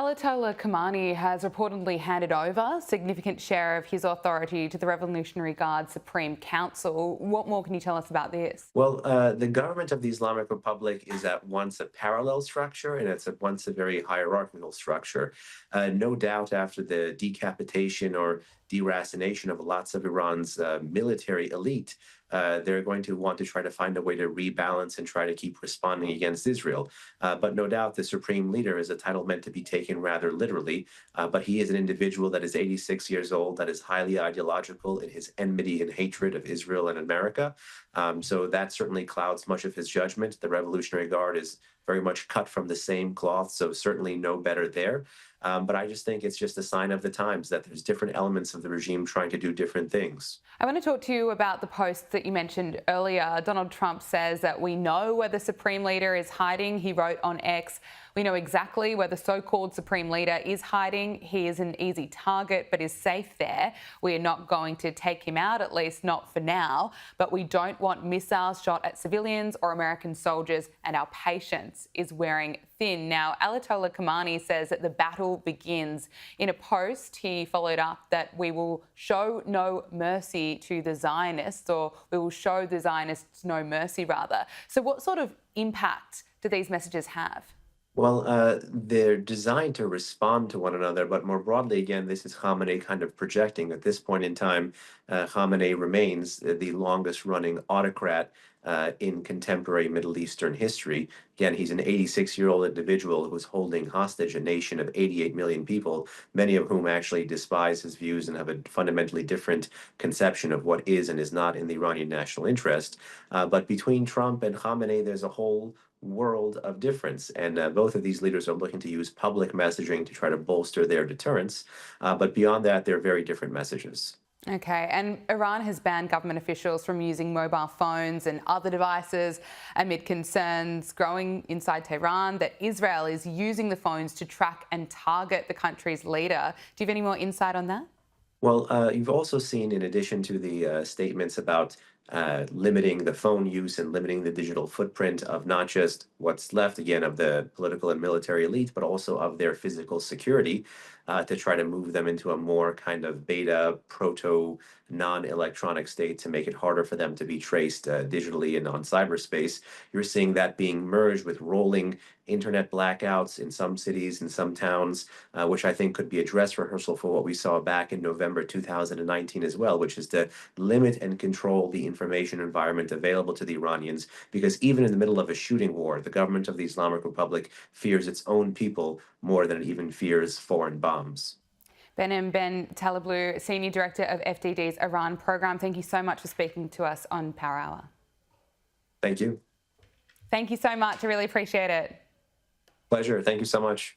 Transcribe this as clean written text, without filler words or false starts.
Ayatollah Khamenei has reportedly handed over a significant share of his authority to the Revolutionary Guard Supreme Council. What more can you tell us about this? Well, the government of the Islamic Republic is at once a parallel structure and it's at once a very hierarchical structure. No doubt, after the decapitation or deracination of lots of Iran's military elite, they're going to want to try to find a way to rebalance and try to keep responding against Israel. But no doubt, the supreme leader is a title meant to be taken rather literally. But he is an individual that is 86 years old, that is highly ideological in his enmity and hatred of Israel and America. So that certainly clouds much of his judgment. The Revolutionary Guard is very much cut from the same cloth, so certainly no better there. But I just think it's just a sign of the times that there's different elements of the regime trying to do different things. I want to talk to you about the post that you mentioned earlier. Donald Trump says that we know where the Supreme Leader is hiding. He wrote on X, "We know exactly where the so-called Supreme Leader is hiding. He is an easy target, but is safe there. We are not going to take him out, at least not for now. But we don't want missiles shot at civilians or American soldiers, and our patience is wearing thin." Now, Ayatollah Khamenei says that the battle begins. In a post, he followed up that we will show no mercy to the Zionists, or we will show the Zionists no mercy, rather. So what sort of impact do these messages have? Well, they're designed to respond to one another, but more broadly, again, this is Khamenei kind of projecting. At this point in time, Khamenei remains the longest running autocrat in contemporary Middle Eastern history. Again, he's an 86-year-old individual who's holding hostage a nation of 88 million people, many of whom actually despise his views and have a fundamentally different conception of what is and is not in the Iranian national interest. But between Trump and Khamenei, there's a whole world of difference. And both of these leaders are looking to use public messaging to try to bolster their deterrence. But beyond that, they're very different messages. Okay, and Iran has banned government officials from using mobile phones and other devices amid concerns growing inside Tehran that Israel is using the phones to track and target the country's leader. Do you have any more insight on that? Well, you've also seen, in addition to the statements about limiting the phone use and limiting the digital footprint of not just what's left, again, of the political and military elite, but also of their physical security, to try to move them into a more kind of beta, proto, non-electronic state to make it harder for them to be traced digitally and on cyberspace. You're seeing that being merged with rolling internet blackouts in some cities and some towns, which I think could be a dress rehearsal for what we saw back in November 2019 as well, which is to limit and control the information environment available to the Iranians, because even in the middle of a shooting war, the government of the Islamic Republic fears its own people more than it even fears foreign bombs. Ben Talablu, Senior Director of FDD's Iran program, thank you so much for speaking to us on Power Hour. Thank you. Thank you so much. I really appreciate it. Pleasure. Thank you so much.